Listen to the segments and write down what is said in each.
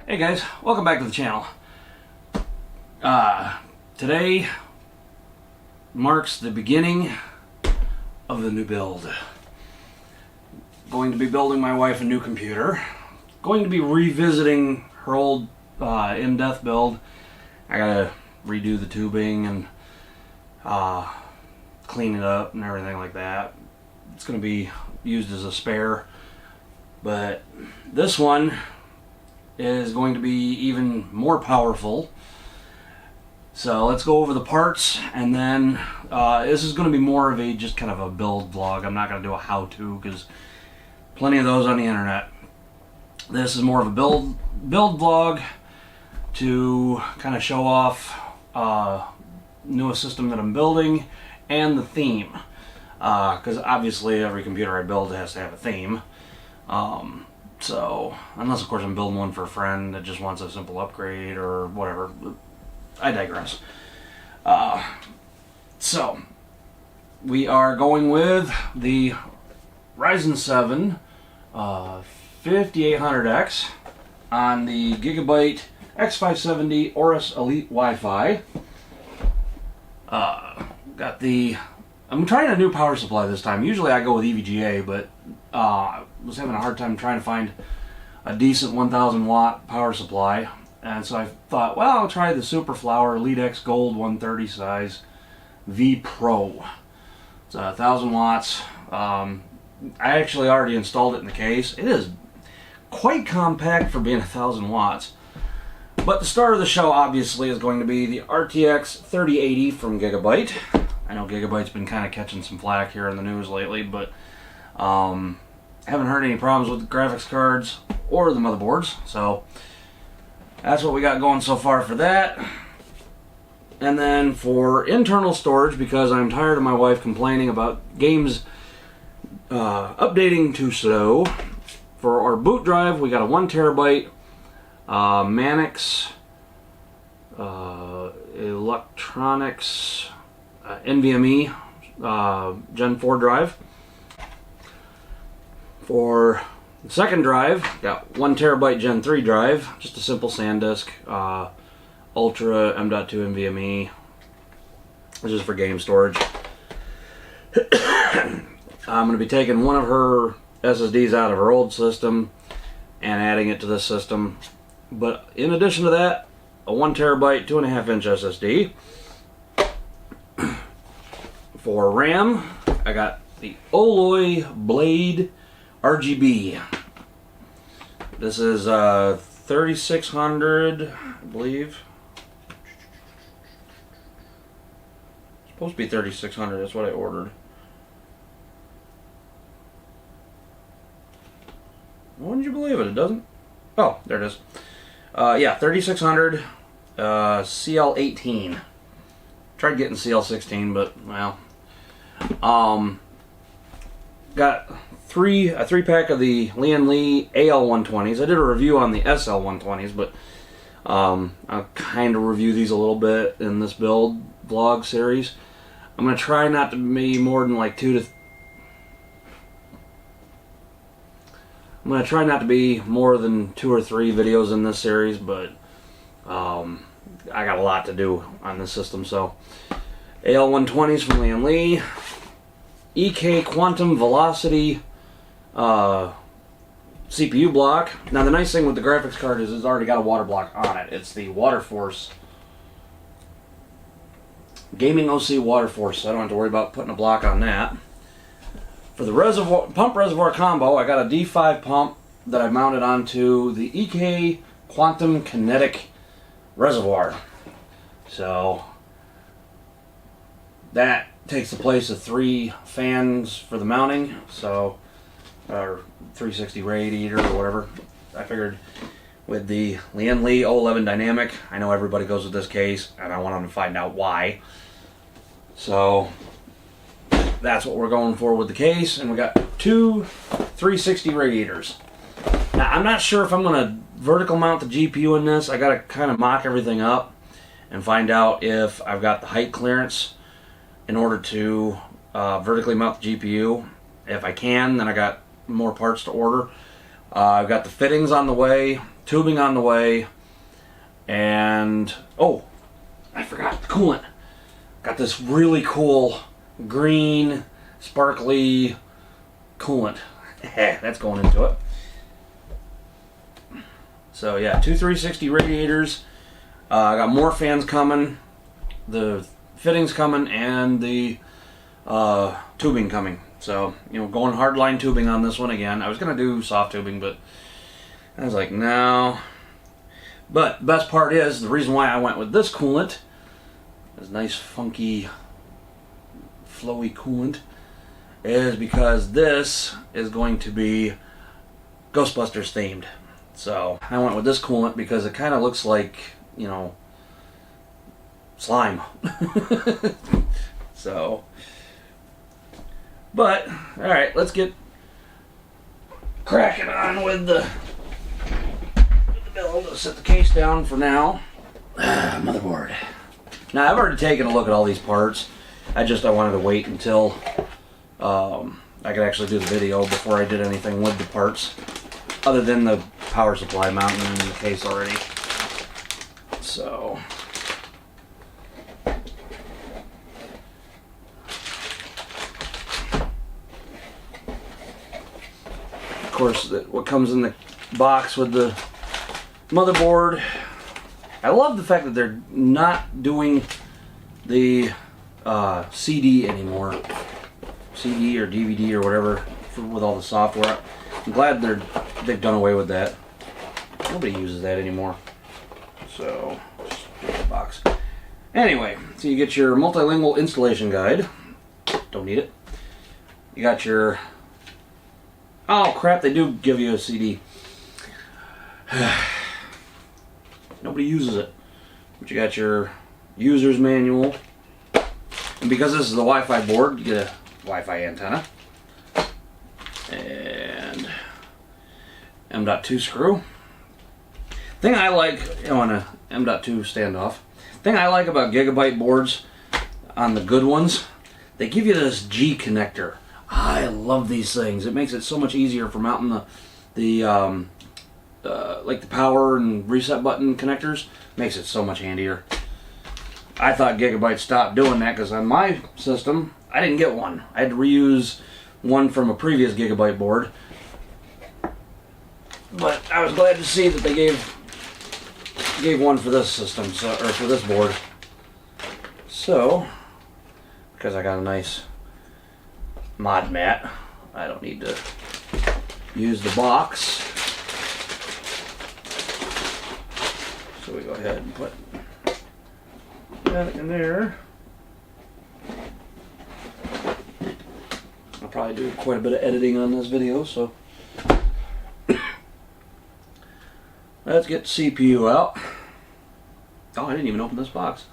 Hey guys, welcome back to the channel. Today marks the beginning of the new build. Going to be building my wife a new computer. Going to be revisiting her old in-depth build. I gotta redo the tubing and clean it up and everything like that. It's gonna be used as a spare, but this one is going to be even more powerful. So let's go over the parts, and then this is going to be more of a just kind of a build vlog. I'm not going to do a how-to because plenty of those on the internet. This is more of a build vlog to kind of show off newest system that I'm building and the theme, because obviously every computer I build has to have a theme. So, unless of course I'm building one for a friend that just wants a simple upgrade or whatever. I digress. So, we are going with the Ryzen 7 5800X on the Gigabyte X570 Aorus Elite Wi-Fi. I'm trying a new power supply this time. Usually I go with EVGA, but was having a hard time trying to find a decent 1000 watt power supply, and so I thought, well, I'll try the Superflower Elite X Gold 130 size V Pro. It's 1000 watts. I actually already installed it in the case. It is quite compact for being 1000 watts. But the star of the show obviously is going to be the RTX 3080 from Gigabyte. I know Gigabyte's been kind of catching some flack here in the news lately, but haven't heard any problems with the graphics cards or the motherboards, so that's what we got going so far for that. And then for internal storage, because I'm tired of my wife complaining about games updating too slow, for our boot drive we got a 1 terabyte Manix Electronics NVMe Gen 4 drive. For the second drive, got 1 terabyte Gen 3 drive, just a simple SanDisk, Ultra M.2 NVMe. This is for game storage. I'm going to be taking one of her SSDs out of her old system and adding it to this system. But in addition to that, a 1 terabyte 2.5 inch SSD. For RAM, I got the Oloy Blade RGB. This is 3600, I believe. It's supposed to be 3600, that's what I ordered. Wouldn't you believe it? It doesn't? Oh, there it is. Yeah, 3600 CL18. Tried getting CL16, but well. Got a 3-pack of the Lian Li AL120s. I did a review on the SL120s, but I'll kind of review these a little bit in this build vlog series. I'm going to try not to be more than like I'm going to try not to be more than 2 or 3 videos in this series, but I got a lot to do on this system. So AL120s from Lian Li, EK Quantum Velocity CPU block. Now the nice thing with the graphics card is it's already got a water block on it. It's the WaterForce Gaming OC WaterForce, so I don't have to worry about putting a block on that. For the pump reservoir combo, I got a D5 pump that I mounted onto the EK Quantum Kinetic reservoir. So that takes the place of 3 fans for the mounting, so or 360 radiator or whatever. I figured with the Lian Li 011 Dynamic, I know everybody goes with this case, and I want them to find out why. So that's what we're going for with the case, and we got 2 360 radiators. Now I'm not sure if I'm going to vertical mount the GPU in this. I got to kind of mock everything up and find out if I've got the height clearance in order to vertically mount the GPU. If I can, then I got more parts to order. I've got the fittings on the way tubing on the way, and oh, I forgot the coolant. Got this really cool green sparkly coolant. That's going into it. So yeah, 2 360 radiators. I got more fans coming, the fittings coming, and the tubing coming. So, you know, going hardline tubing on this one again. I was going to do soft tubing, but I was like, no. But the best part is, the reason why I went with this coolant, this nice funky flowy coolant, is because this is going to be Ghostbusters themed. So I went with this coolant because it kind of looks like, you know, slime. So, but alright, let's get cracking on with the build. I'll set the case down for now. Motherboard. Now I've already taken a look at all these parts. I wanted to wait until I could actually do the video before I did anything with the parts, other than the power supply mounting in the case already. So, of course, what comes in the box with the motherboard. I love the fact that they're not doing the CD anymore, CD or DVD or whatever, with all the software. I'm glad they've done away with that. Nobody uses that anymore. So, just put it in the box. Anyway, so you get your multilingual installation guide. Don't need it. You got your... Oh crap, they do give you a CD. Nobody uses it. But you got your user's manual. And because this is the Wi-Fi board, you get a Wi-Fi antenna. And M.2 screw. Thing I like, you know, on a M.2 standoff, thing I like about Gigabyte boards, on the good ones, they give you this G connector. I love these things. It makes it so much easier for mounting the like the power and reset button connectors. Makes it so much handier. I thought Gigabyte stopped doing that because on my system, I didn't get one. I had to reuse one from a previous Gigabyte board. But I was glad to see that they gave one for this system, so, or for this board. So, because I got a nice mod mat, I don't need to use the box. So we go ahead and put that in there. I'll probably do quite a bit of editing on this video, so let's get the CPU out. Oh, I didn't even open this box.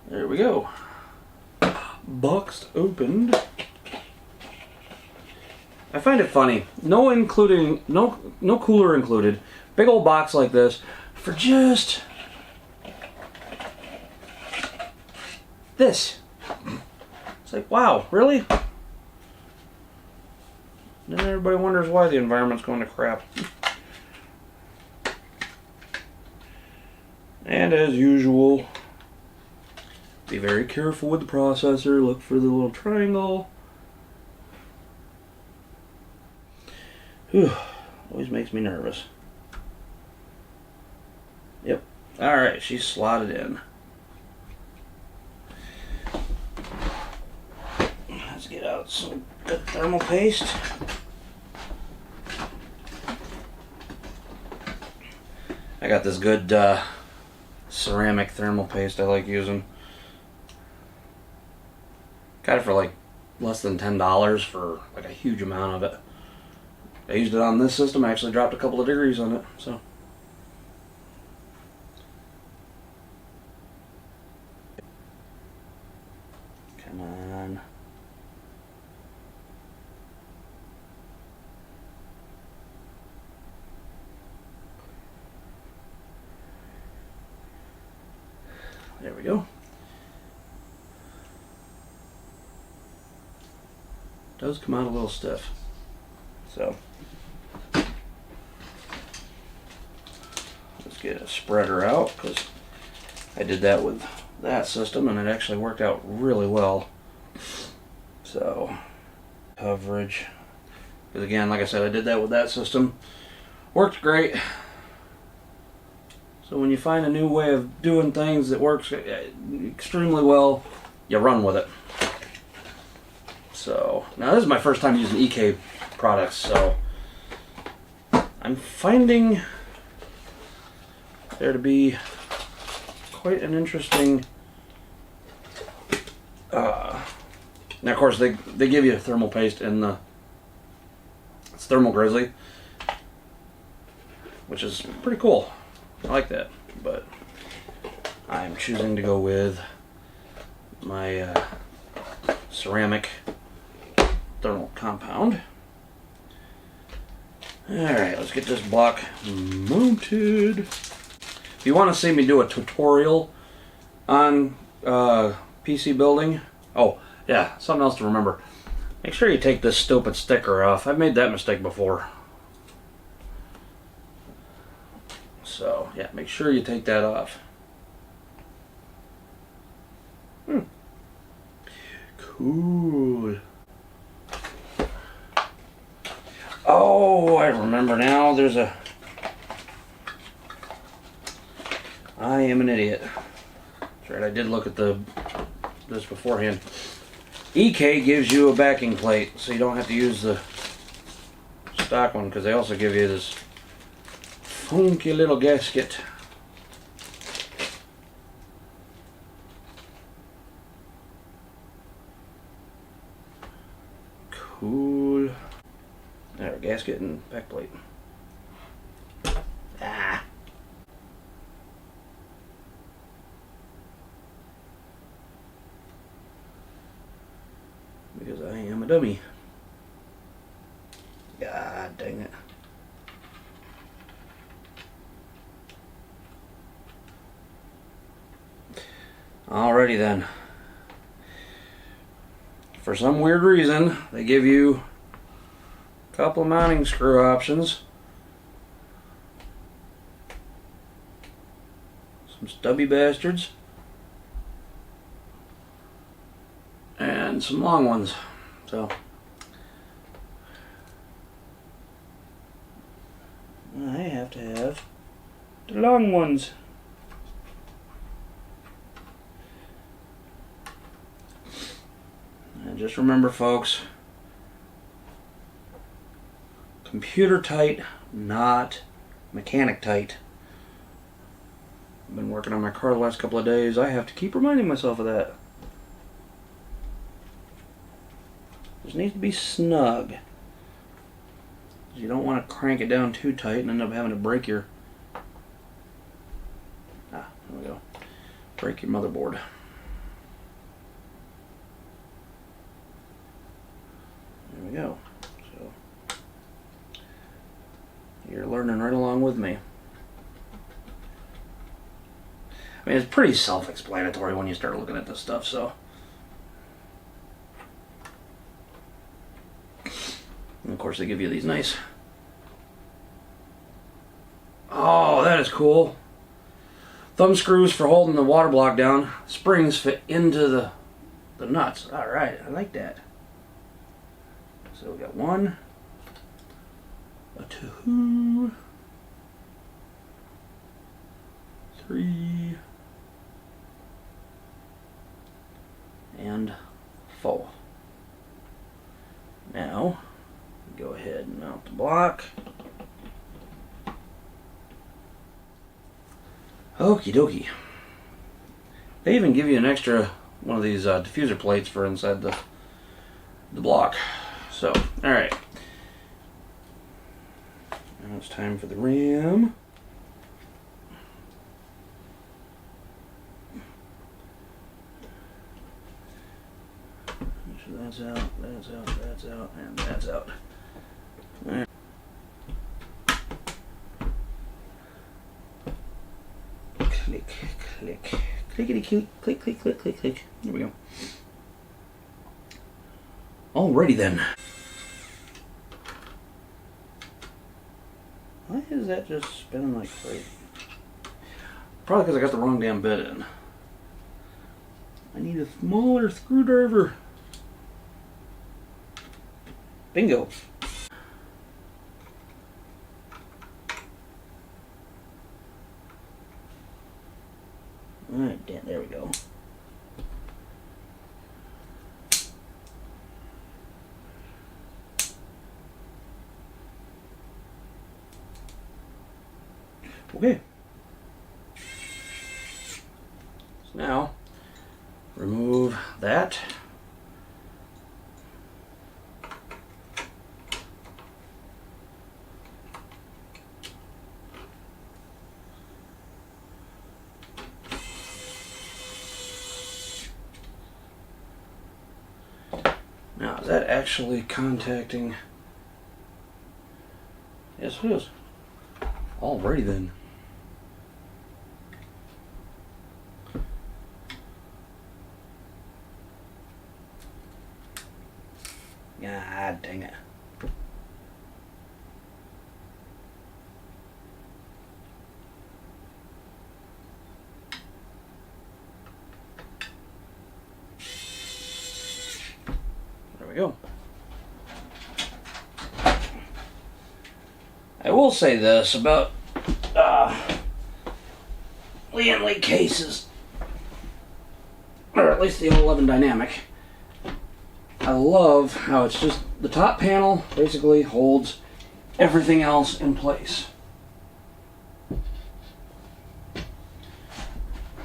There we go. Boxed opened. I find it funny. No cooler included. Big old box like this for just this. It's like, wow, really? Then everybody wonders why the environment's going to crap. And as usual, be very careful with the processor. Look for the little triangle. Whew, always makes me nervous. Yep. Alright, she's slotted in. Let's get out some good thermal paste. I got this good ceramic thermal paste I like using. Got it for like less than $10 for like a huge amount of it. I used it on this system. I actually dropped a couple of degrees on it. So, come on. There we go. does come out a little stiff. So let's get a spreader out, because I did that with that system and it actually worked out really well. So coverage, because again, like I said, I did that with that system, worked great. So when you find a new way of doing things that works extremely well, you run with it. So now this is my first time using EK products, so I'm finding there to be quite an interesting now of course they give you a thermal paste in the, it's Thermal Grizzly, which is pretty cool. I like that, but I'm choosing to go with my ceramic thermal compound. Alright, let's get this block mounted. If you want to see me do a tutorial on PC building, oh yeah, something else to remember. Make sure you take this stupid sticker off. I've made that mistake before. So yeah, make sure you take that off. Cool. Oh, I remember now. There's a... I am an idiot. That's right, I did look at this beforehand. EK gives you a backing plate, so you don't have to use the stock one, because they also give you this funky little gasket. Cool. There, gasket and back plate. Ah. Because I am a dummy. God dang it. Alrighty then. For some weird reason, they give you a couple of mounting screw options. Some stubby bastards. And some long ones. So I have to have the long ones. And just remember, folks, computer tight, not mechanic tight. I've been working on my car the last couple of days. I have to keep reminding myself of that. Just needs to be snug. You don't want to crank it down too tight and end up having to break your... there we go. Break your motherboard. There we go. So you're learning right along with me. I mean, it's pretty self-explanatory when you start looking at this stuff, so. And of course they give you these nice... Oh, that is cool. Thumb screws for holding the water block down. Springs fit into the nuts. Alright, I like that. So we got 1, a 2, 3, and 4. Now, go ahead and mount the block. Okie dokie. They even give you an extra one of these diffuser plates for inside the block. So, alright. Now it's time for the RAM. Make sure that's out, that's out, that's out, and that's out. Alright. Click, click, clickety click, click, click, click, click, click. There we go. Alrighty then. Why is that just spinning like crazy? Probably because I got the wrong damn bit in. I need a smaller screwdriver. Bingo. Alright, there we go. Okay. So now, remove that. Now, is that actually contacting? Yes, it is. Alrighty then. Ah, dang it. There we go. I will say this about Lee and Lee cases, or at least the 11 Dynamic. I love how it's just the top panel basically holds everything else in place.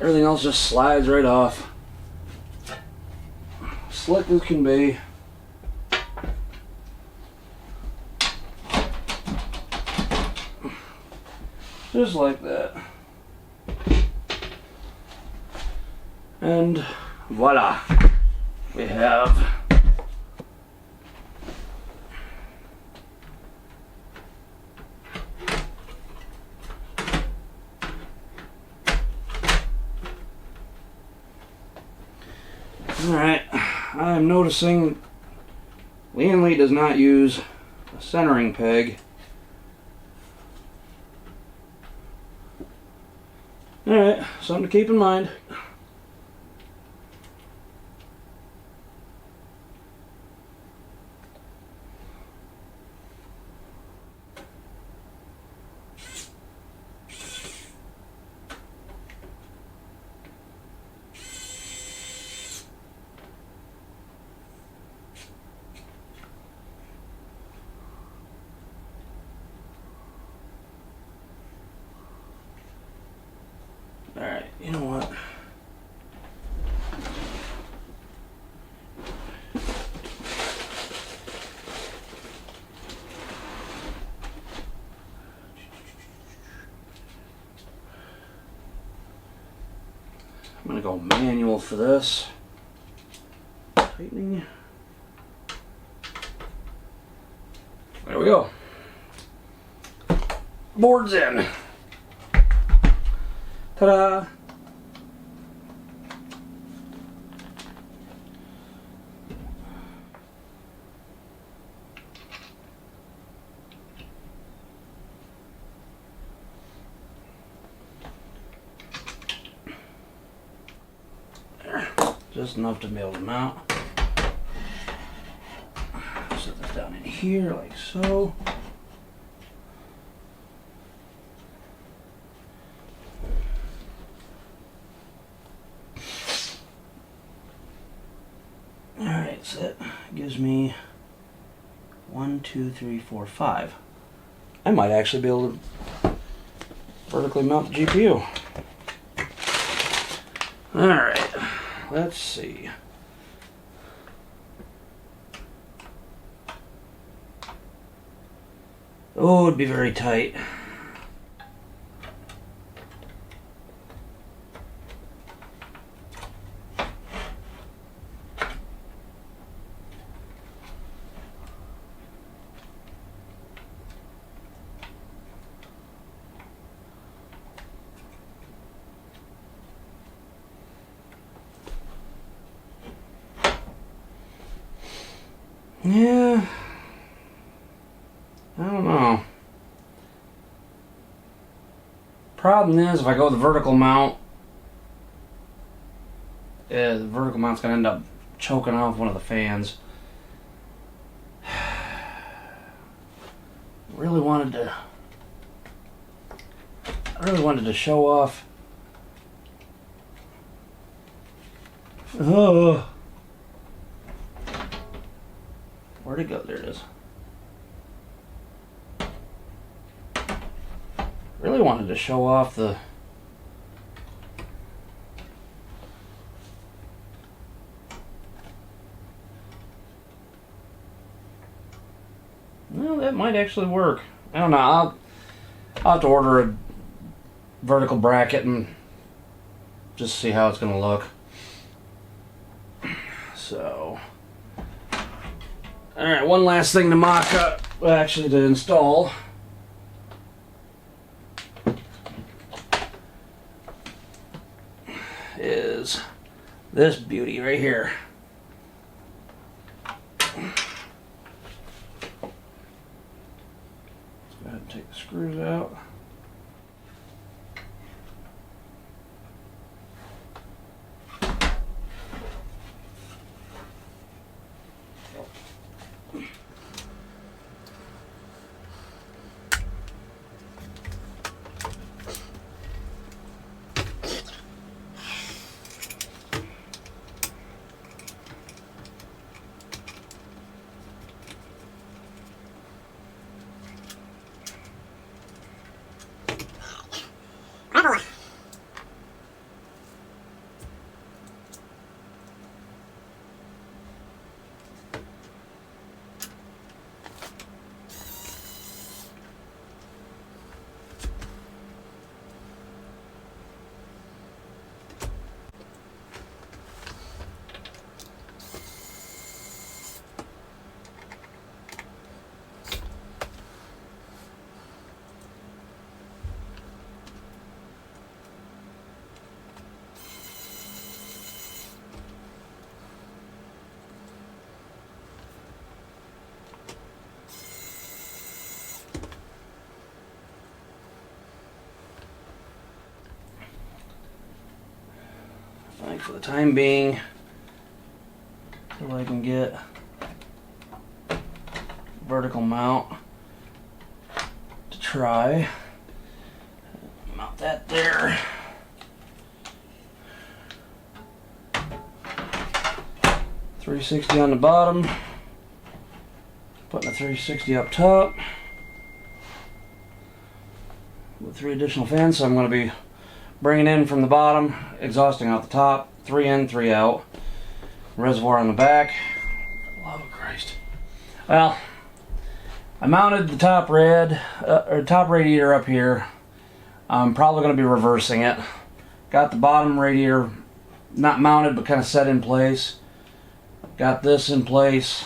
Everything else just slides right off. Slick as can be. Just like that. And voila, we have alright. I'm noticing Lee & Lee does not use a centering peg. Alright, something to keep in mind. Alright, you know what? I'm going to go manual for this. Tightening. There we go. Board's in. Ta-da! There. Just enough to be able to mount. Set this down in here like so. Alright, so that gives me 1, 2, 3, 4, 5. I might actually be able to vertically mount the GPU. Alright, let's see. Oh, it'd be very tight. Yeah, I don't know. Problem is, if I go with the vertical mount, the vertical mount's gonna end up choking off one of the fans. I really wanted to show off. Oh, where'd it go? There it is. Really wanted to show off the well, that might actually work. I don't know. I'll have to order a vertical bracket and just see how it's going to look. So, alright, one last thing to mock up, actually to install. Is this beauty right here. Let's go ahead and take the screws out. I think for the time being, until I can get vertical mount to try, mount that there. .360 on the bottom, putting a 360 up top with 3 additional fans, so I'm going to be bringing in from the bottom, exhausting out the top, 3 in, 3 out. Reservoir on the back. For the love of Christ. Well, I mounted the top top radiator up here. I'm probably going to be reversing it. Got the bottom radiator not mounted, but kind of set in place. Got this in place.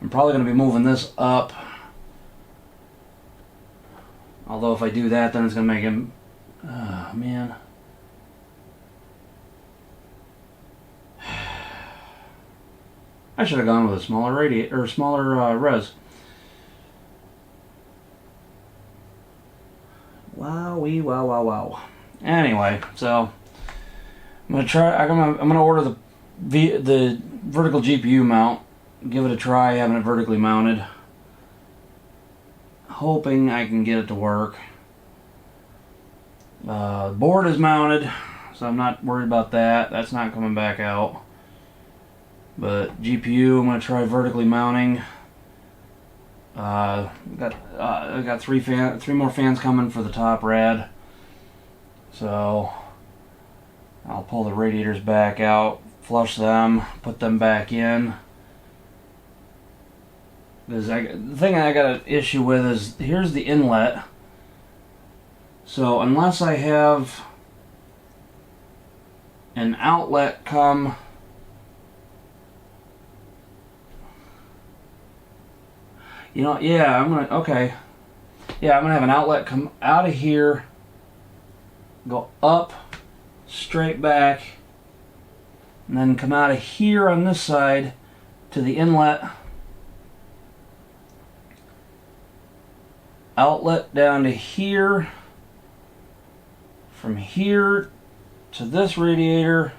I'm probably going to be moving this up. Although if I do that, then it's going to make him... Oh, man. I should have gone with a smaller radiator, or smaller res. Wowee, wow, wow, wow. Anyway, so I'm gonna try. I'm gonna order the vertical GPU mount. Give it a try, having it vertically mounted. Hoping I can get it to work. The board is mounted, so I'm not worried about that. That's not coming back out. But GPU, I'm going to try vertically mounting. I got three more fans coming for the top rad. So I'll pull the radiators back out, flush them, put them back in. Because the thing I got an issue with is, here's the inlet. So unless I have an outlet come I'm gonna have an outlet come out of here, go up, straight back, and then come out of here on this side to the inlet, outlet down to here, from here to this radiator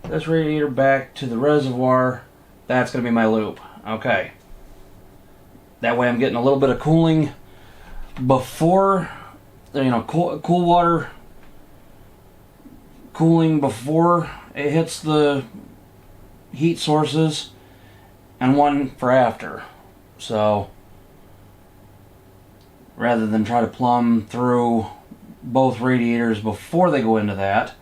back to the reservoir. That's going to be my loop. Okay. That way I'm getting a little bit of cooling before, cool water cooling before it hits the heat sources, and one for after. So rather than try to plumb through both radiators before they go into that,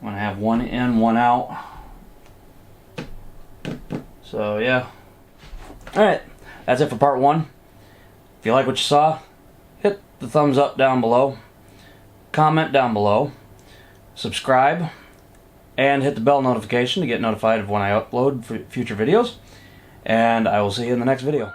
I'm going to have one in, one out. So yeah. Alright, that's it for part one. If you like what you saw, hit the thumbs up down below, comment down below, subscribe, and hit the bell notification to get notified of when I upload future videos. And I will see you in the next video.